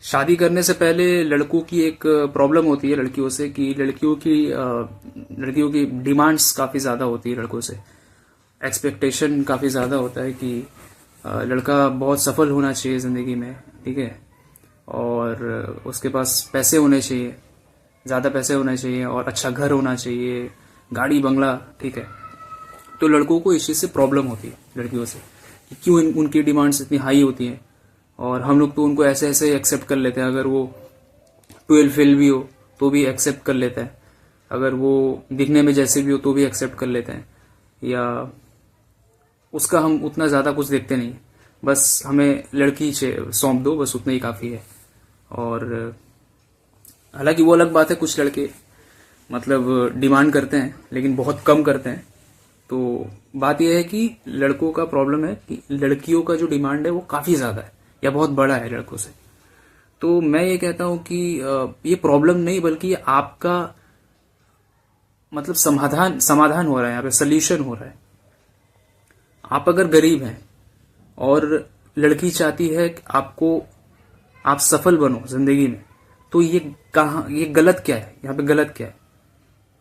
शादी करने से पहले लड़कों की एक प्रॉब्लम होती है लड़कियों से कि लड़कियों की डिमांड्स काफ़ी ज़्यादा होती है लड़कों से। एक्सपेक्टेशन काफ़ी ज़्यादा होता है कि लड़का बहुत सफल होना चाहिए ज़िंदगी में, ठीक है, और उसके पास पैसे होने चाहिए, ज़्यादा पैसे होने चाहिए और अच्छा घर होना चाहिए, गाड़ी बंगला, ठीक है। तो लड़कों को इस चीज़ से प्रॉब्लम होती है लड़कियों से कि क्यों उनकी डिमांड्स इतनी हाई होती हैं, और हम लोग तो उनको ऐसे ऐसे एक्सेप्ट कर लेते हैं। अगर वो 12 फेल भी हो तो भी एक्सेप्ट कर लेते हैं, अगर वो दिखने में जैसे भी हो तो भी एक्सेप्ट कर लेते हैं, या उसका हम उतना ज़्यादा कुछ देखते नहीं, बस हमें लड़की सौंप दो, बस उतना ही काफ़ी है। और हालांकि वो अलग बात है, कुछ लड़के मतलब डिमांड करते हैं लेकिन बहुत कम करते हैं। तो बात यह है कि लड़कों का प्रॉब्लम है कि लड़कियों का जो डिमांड है वो काफ़ी ज़्यादा है या बहुत बड़ा है लड़कों से। तो मैं ये कहता हूं कि ये प्रॉब्लम नहीं बल्कि ये आपका मतलब समाधान हो रहा है, यहाँ पे सोल्यूशन हो रहा है। आप अगर गरीब हैं और लड़की चाहती है कि आप सफल बनो जिंदगी में, तो ये गलत क्या है? यहाँ पे गलत क्या है?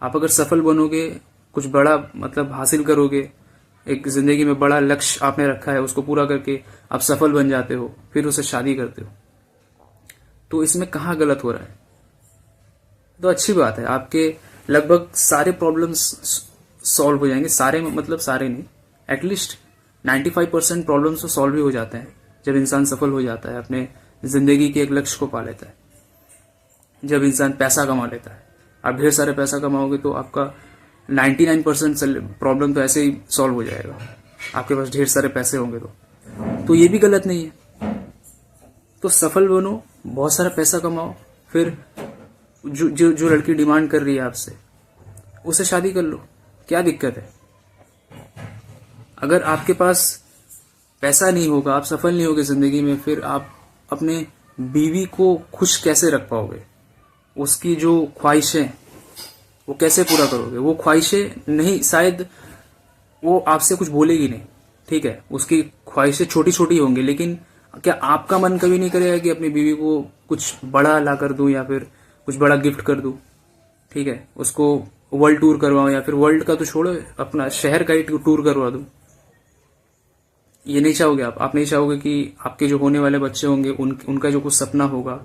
आप अगर सफल बनोगे, कुछ बड़ा मतलब हासिल करोगे, एक जिंदगी में बड़ा लक्ष्य आपने रखा है, उसको पूरा करके आप सफल बन जाते हो, फिर उसे शादी करते हो, तो इसमें कहाँ गलत हो रहा है? तो अच्छी बात है, आपके लगभग सारे प्रॉब्लम्स सॉल्व हो जाएंगे। सारे मतलब सारे नहीं, एटलीस्ट 95% प्रॉब्लम्स तो सॉल्व ही हो जाते हैं जब इंसान सफल हो जाता है, अपने जिंदगी के एक लक्ष्य को पा लेता है, जब इंसान पैसा कमा लेता है। आप ढेर सारे पैसा कमाओगे तो आपका 99% प्रॉब्लम तो ऐसे ही सॉल्व हो जाएगा, आपके पास ढेर सारे पैसे होंगे तो ये भी गलत नहीं है। तो सफल बनो, बहुत सारा पैसा कमाओ, फिर जो लड़की डिमांड कर रही है आपसे, उसे शादी कर लो, क्या दिक्कत है? अगर आपके पास पैसा नहीं होगा, आप सफल नहीं होगे जिंदगी में, फिर आप अपने बीवी को खुश कैसे रख पाओगे? उसकी जो ख्वाहिशें वो कैसे पूरा करोगे? वो ख्वाहिशें नहीं, शायद वो आपसे कुछ बोलेगी नहीं, ठीक है, उसकी ख्वाहिशें छोटी छोटी होंगी, लेकिन क्या आपका मन कभी नहीं करेगा कि अपनी बीवी को कुछ बड़ा ला कर दूं या फिर कुछ बड़ा गिफ्ट कर दूं, ठीक है, उसको वर्ल्ड टूर करवाऊं, या फिर वर्ल्ड का तो छोड़ो, अपना शहर का ही टूर करवा दूं? ये नहीं चाहोगे आप नहीं चाहोगे कि आपके जो होने वाले बच्चे होंगे उनका जो कुछ सपना होगा,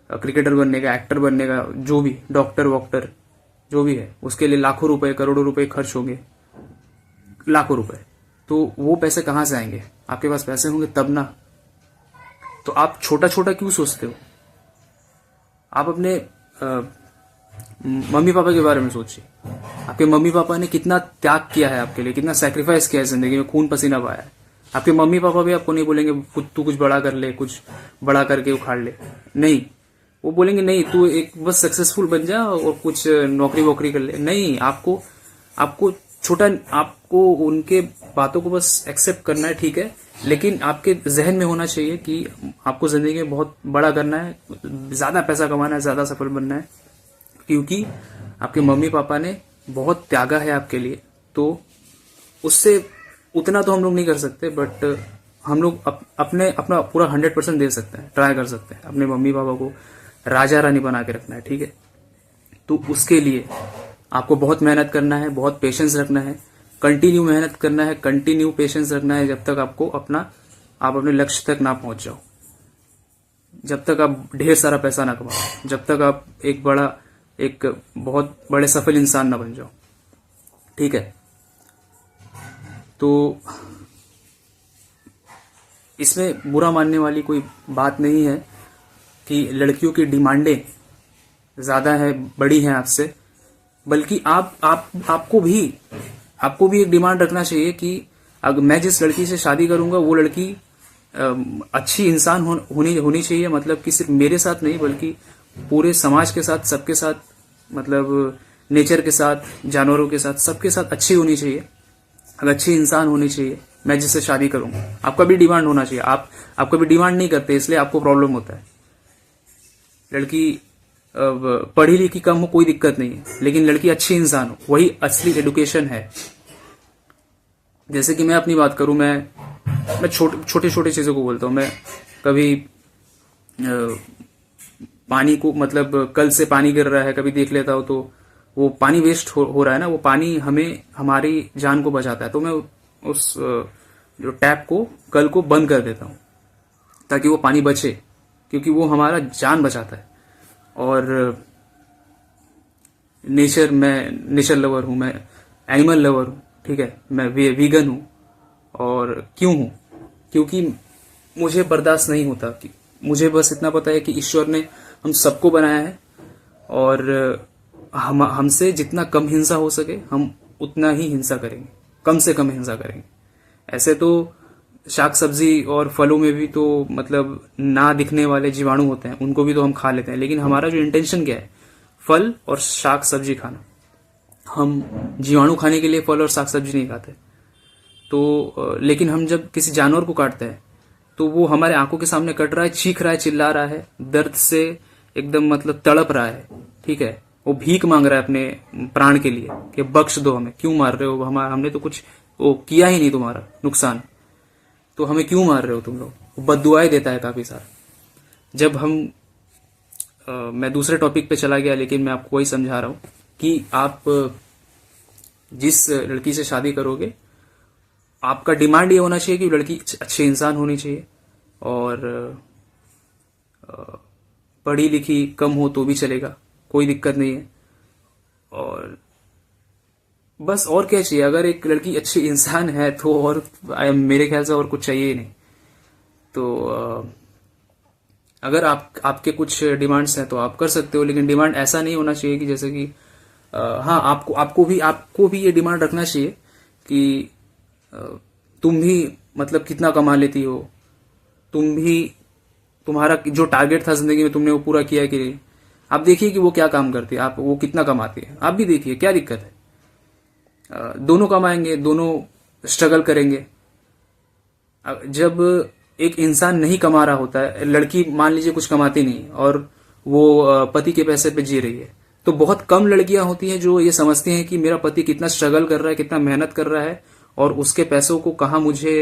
क्रिकेटर बनने का, एक्टर बनने का, जो भी, डॉक्टर वॉक्टर जो भी है, उसके लिए लाखों रुपए करोड़ों रुपए खर्च होंगे, लाखों रुपए, तो वो पैसे कहां से आएंगे? आपके पास पैसे होंगे तब ना। तो आप छोटा छोटा क्यों सोचते हो? आप अपने मम्मी पापा के बारे में सोचिए। आपके मम्मी पापा ने कितना त्याग किया है आपके लिए, कितना सैक्रिफाइस किया है जिंदगी में, खून पसीना बहाया है। आपके मम्मी पापा भी आपको नहीं बोलेंगे तू कुछ बड़ा कर ले, कुछ बड़ा करके उखाड़ ले, नहीं, वो बोलेंगे नहीं तू एक बस सक्सेसफुल बन जा और कुछ नौकरी वोकरी कर ले। नहीं, आपको छोटा, आपको उनके बातों को बस एक्सेप्ट करना है, ठीक है, लेकिन आपके जहन में होना चाहिए कि आपको जिंदगी में बहुत बड़ा करना है, ज्यादा पैसा कमाना है, ज्यादा सफल बनना है, क्योंकि आपके मम्मी पापा ने बहुत त्यागा है आपके लिए। तो उससे उतना तो हम लोग नहीं कर सकते, बट हम लोग अपना पूरा 100% दे सकते हैं, ट्राई कर सकते हैं, अपने मम्मी पापा को राजा रानी बना के रखना है, ठीक है। तो उसके लिए आपको बहुत मेहनत करना है, बहुत पेशेंस रखना है, कंटिन्यू मेहनत करना है, कंटिन्यू पेशेंस रखना है, जब तक आप अपने लक्ष्य तक ना पहुंच जाओ, जब तक आप ढेर सारा पैसा ना कमाओ, जब तक आप एक बहुत बड़े सफल इंसान ना बन जाओ, ठीक है। तो इसमें बुरा मानने वाली कोई बात नहीं है कि लड़कियों की डिमांडें ज्यादा है, बड़ी हैं आपसे, बल्कि आपको भी एक डिमांड रखना चाहिए कि अगर मैं जिस लड़की से शादी करूंगा वो लड़की अच्छी इंसान होनी चाहिए, मतलब कि सिर्फ मेरे साथ नहीं बल्कि पूरे समाज के साथ, सबके साथ, मतलब नेचर के साथ, जानवरों के साथ, सबके साथ अच्छी होनी चाहिए, अच्छी इंसान होनी चाहिए मैं जिससे शादी करूंगा। आपका भी डिमांड होना चाहिए। आप कभी डिमांड नहीं करते, इसलिए आपको प्रॉब्लम होता है। लड़की पढ़ी लिखी कम हो कोई दिक्कत नहीं है, लेकिन लड़की अच्छी इंसान हो, वही असली एडुकेशन है। जैसे कि मैं अपनी बात करूं, मैं छोटी छोटी चीजों को बोलता हूं। मैं कभी पानी को, मतलब कल से पानी गिर रहा है कभी देख लेता हूं, तो वो पानी वेस्ट हो रहा है ना, वो पानी हमें हमारी जान को बचाता है। तो मैं उस जो टैप को कल को बंद कर देता हूं ताकि वो पानी बचे, क्योंकि वो हमारा जान बचाता है। और मैं नेचर लवर हूं, मैं एनिमल लवर हूं, ठीक है, मैं वीगन हूं। और क्यों हूं? क्योंकि मुझे बर्दाश्त नहीं होता कि मुझे बस इतना पता है कि ईश्वर ने हम सबको बनाया है, और हमसे जितना कम हिंसा हो सके हम उतना ही हिंसा करेंगे, कम से कम हिंसा करेंगे। ऐसे तो शाक सब्जी और फलों में भी तो मतलब ना दिखने वाले जीवाणु होते हैं, उनको भी तो हम खा लेते हैं, लेकिन हमारा जो इंटेंशन क्या है, फल और शाक सब्जी खाना। हम जीवाणु खाने के लिए फल और शाक सब्जी नहीं खाते। तो लेकिन हम जब किसी जानवर को काटते हैं तो वो हमारे आंखों के सामने कट रहा है, चीख रहा है, चिल्ला रहा है, दर्द से एकदम मतलब तड़प रहा है, ठीक है, वो भीख मांग रहा है अपने प्राण के लिए कि बख्श दो हमें, क्यों मार रहे हो, हमने तो कुछ वो किया ही नहीं तुम्हारा नुकसान, तो हमें क्यों मार रहे हो तुम लोग। वो बद्दुआएं देता है काफी सारा। जब हम मैं दूसरे टॉपिक पे चला गया, लेकिन मैं आपको वही समझा रहा हूं कि आप जिस लड़की से शादी करोगे, आपका डिमांड ये होना चाहिए कि लड़की अच्छी इंसान होनी चाहिए, और पढ़ी लिखी कम हो तो भी चलेगा, कोई दिक्कत नहीं है। और बस और क्या चाहिए? अगर एक लड़की अच्छी इंसान है तो और मेरे ख्याल से और कुछ चाहिए ही नहीं। तो अगर आपके कुछ डिमांड्स हैं तो आप कर सकते हो, लेकिन डिमांड ऐसा नहीं होना चाहिए कि जैसे कि हाँ, आपको भी ये डिमांड रखना चाहिए कि तुम भी मतलब कितना कमा लेती हो, तुम्हारा जो टारगेट था जिंदगी में तुमने वो पूरा किया कि नहीं। आप देखिए कि वो क्या काम करती है, आप वो कितना कमाती है, आप भी देखिए, क्या दिक्कत है। दोनों कमाएंगे, दोनों स्ट्रगल करेंगे। जब एक इंसान नहीं कमा रहा होता है, लड़की मान लीजिए कुछ कमाती नहीं और वो पति के पैसे पे जी रही है, तो बहुत कम लड़कियां होती हैं जो ये समझती हैं कि मेरा पति कितना स्ट्रगल कर रहा है, कितना मेहनत कर रहा है, और उसके पैसों को कहाँ मुझे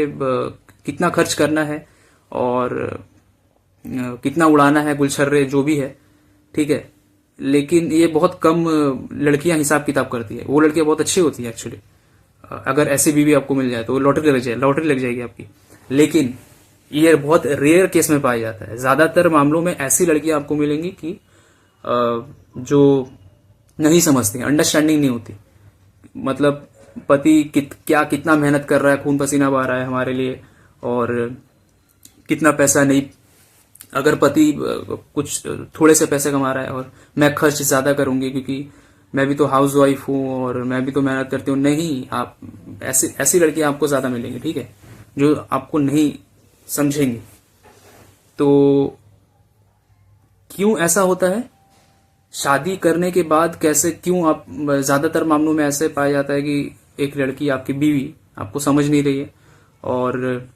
कितना खर्च करना है और कितना उड़ाना है, गुलछर्रे जो भी है, ठीक है। लेकिन ये बहुत कम लड़कियां हिसाब किताब करती है। वो लड़कियां बहुत अच्छी होती है एक्चुअली। अगर ऐसी बीवी आपको मिल जाए तो लॉटरी लग जाएगी आपकी। लेकिन ये बहुत रेयर केस में पाया जाता है। ज्यादातर मामलों में ऐसी लड़कियां आपको मिलेंगी कि जो नहीं समझती, अंडरस्टैंडिंग नहीं होती। मतलब पति कितना मेहनत कर रहा है, खून पसीना बहा रहा है हमारे लिए, और कितना पैसा नहीं, अगर पति कुछ थोड़े से पैसे कमा रहा है और मैं खर्च ज्यादा करूंगी क्योंकि मैं भी तो हाउस वाइफ हूं और मैं भी तो मेहनत करती हूँ। नहीं, आप ऐसी लड़कियां आपको ज्यादा मिलेंगी, ठीक है, जो आपको नहीं समझेंगी। तो क्यों ऐसा होता है? शादी करने के बाद क्यों आप, ज्यादातर मामलों में ऐसे पाया जाता है कि एक लड़की, आपकी बीवी, आपको समझ नहीं रही है और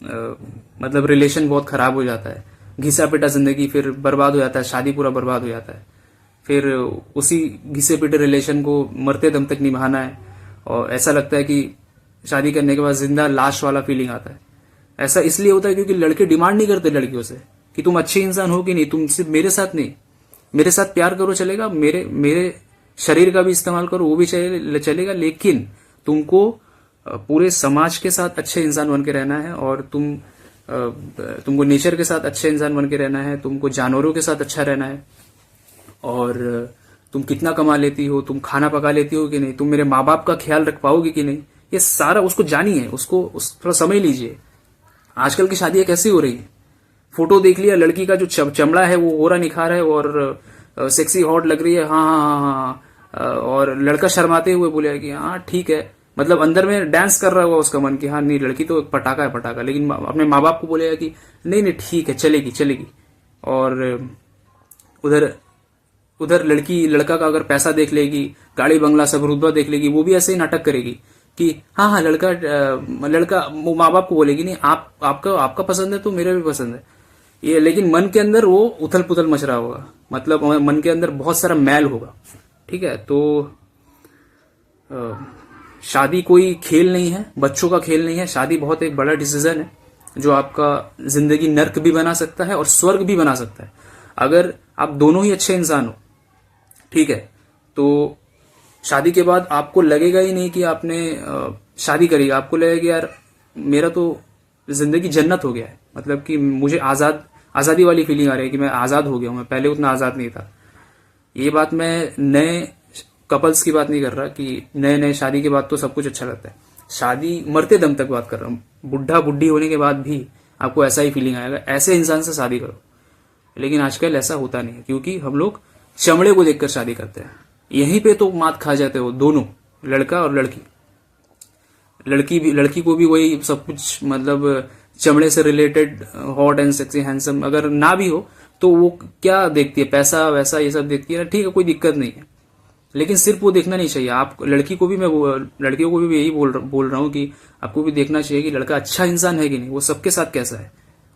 मतलब रिलेशन बहुत खराब हो जाता है, घिसा पिटा जिंदगी फिर बर्बाद हो जाता है, शादी पूरा बर्बाद हो जाता है। फिर उसी घिसे पिटे रिलेशन को मरते दम तक निभाना है, और ऐसा लगता है कि शादी करने के बाद जिंदा लाश वाला फीलिंग आता है। ऐसा इसलिए होता है क्योंकि लड़के डिमांड नहीं करते लड़कियों से कि तुम अच्छी इंसान हो कि नहीं, तुम सिर्फ मेरे साथ नहीं, मेरे साथ प्यार करो चलेगा, मेरे शरीर का भी इस्तेमाल करो वो भी चलेगा, लेकिन तुमको पूरे समाज के साथ अच्छे इंसान बन के रहना है, और तुमको नेचर के साथ अच्छे इंसान बन के रहना है, तुमको जानवरों के साथ अच्छा रहना है। और तुम कितना कमा लेती हो, तुम खाना पका लेती हो कि नहीं, तुम मेरे माँ बाप का ख्याल रख पाओगे कि नहीं, ये सारा उसको जानिए, थोड़ा समझ लीजिए। आजकल की शादियां कैसी हो रही है? फोटो देख लिया, लड़की का जो चमड़ा है वो हो रहा निखार है और सेक्सी हॉट लग रही है, हाँ हाँ हाँ हाँ, और लड़का शर्माते हुए बोले कि हाँ ठीक है, मतलब अंदर में डांस कर रहा होगा उसका मन कि हाँ नहीं, लड़की तो पटाखा है पटाखा, लेकिन अपने माँ बाप को बोलेगा कि नहीं नहीं ठीक है, चलेगी। और उधर लड़का का अगर पैसा देख लेगी, गाड़ी बंगला सब रुतबा देख लेगी, वो भी ऐसे ही नाटक करेगी कि हाँ लड़का माँ बाप को बोलेगी नहीं, आपका पसंद है तो मेरा भी पसंद है ये, लेकिन मन के अंदर वो उथल पुथल मच रहा होगा, मतलब मन के अंदर बहुत सारा मैल होगा, ठीक है। तो शादी कोई खेल नहीं है, बच्चों का खेल नहीं है। शादी बहुत एक बड़ा डिसीजन है जो आपका जिंदगी नर्क भी बना सकता है और स्वर्ग भी बना सकता है। अगर आप दोनों ही अच्छे इंसान हो, ठीक है, तो शादी के बाद आपको लगेगा ही नहीं कि आपने शादी करी, आपको लगेगा कि यार मेरा तो जिंदगी जन्नत हो गया है, मतलब कि मुझे आजादी वाली फीलिंग आ रही है कि मैं आजाद हो गया हूं, मैं पहले उतना आजाद नहीं था। ये बात मैं नए कपल्स की बात नहीं कर रहा कि नए नए शादी के बाद तो सब कुछ अच्छा लगता है, शादी मरते दम तक बात कर रहा हूं, बुढ़ा बुढ़ी होने के बाद भी आपको ऐसा ही फीलिंग आएगा, ऐसे इंसान से शादी करो। लेकिन आजकल ऐसा होता नहीं है, क्योंकि हम लोग चमड़े को देखकर शादी करते हैं। यहीं पे तो मात खा जाते हो दोनों, लड़का और लड़की। लड़की को भी वही सब कुछ, मतलब चमड़े से related, hot and sexy handsome अगर ना भी हो तो वो क्या देखती है, पैसा वैसा ये सब देखती है, ठीक है कोई दिक्कत नहीं है, लेकिन सिर्फ वो देखना नहीं चाहिए। आप लड़कियों को भी यही बोल रहा हूँ कि आपको भी देखना चाहिए कि लड़का अच्छा इंसान है कि नहीं, वो सबके साथ कैसा है,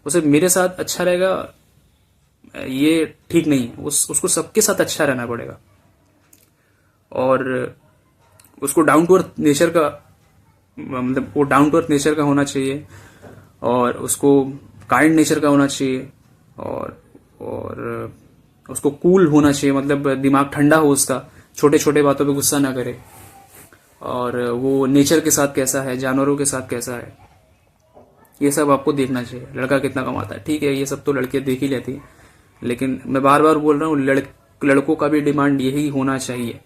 वो सिर्फ मेरे साथ अच्छा रहेगा ये ठीक नहीं है, उसको सबके साथ अच्छा रहना पड़ेगा। और उसको डाउन टू अर्थ नेचर का, मतलब वो डाउन टू अर्थ नेचर का होना चाहिए, और उसको काइंड नेचर का होना चाहिए, और उसको कूल होना चाहिए, मतलब दिमाग ठंडा हो उसका, छोटे छोटे बातों पे गुस्सा ना करे, और वो नेचर के साथ कैसा है, जानवरों के साथ कैसा है, ये सब आपको देखना चाहिए। लड़का कितना कमाता है, ठीक है ये सब तो लड़कियां देख ही लेती हैं, लेकिन मैं बार बार बोल रहा हूँ लड़कों का भी डिमांड यही होना चाहिए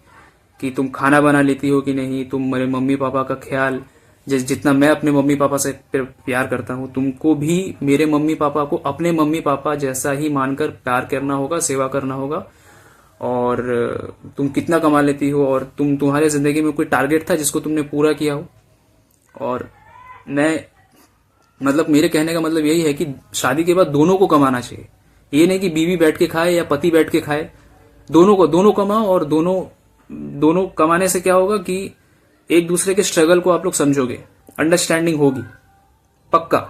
कि तुम खाना बना लेती हो कि नहीं, तुम मेरे मम्मी पापा का ख्याल, जितना मैं अपने मम्मी पापा से प्यार करता हूँ, तुमको भी मेरे मम्मी पापा को अपने मम्मी पापा जैसा ही मानकर प्यार करना होगा, सेवा करना होगा। और तुम कितना कमा लेती हो, और तुम्हारे जिंदगी में कोई टारगेट था जिसको तुमने पूरा किया हो। और मैं, मतलब मेरे कहने का मतलब यही है कि शादी के बाद दोनों को कमाना चाहिए, ये नहीं कि बीवी बैठ के खाए या पति बैठ के खाए, दोनों कमाओ। और दोनों कमाने से क्या होगा कि एक दूसरे के स्ट्रगल को आप लोग समझोगे, अंडरस्टैंडिंग होगी पक्का।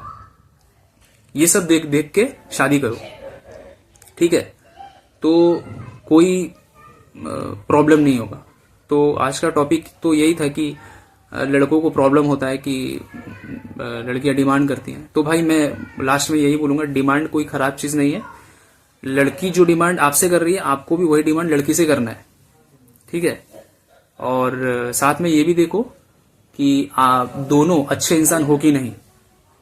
ये सब देख देख के शादी करो, ठीक है, तो कोई प्रॉब्लम नहीं होगा। तो आज का टॉपिक तो यही था कि लड़कों को प्रॉब्लम होता है कि लड़कियां डिमांड करती हैं। तो भाई मैं लास्ट में यही बोलूंगा, डिमांड कोई खराब चीज नहीं है। लड़की जो डिमांड आपसे कर रही है, आपको भी वही डिमांड लड़की से करना है, ठीक है। और साथ में ये भी देखो कि आप दोनों अच्छे इंसान हो कि नहीं,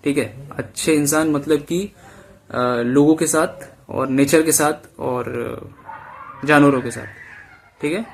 ठीक है। अच्छे इंसान मतलब कि लोगों के साथ और नेचर के साथ और जानवरों के साथ, ठीक है।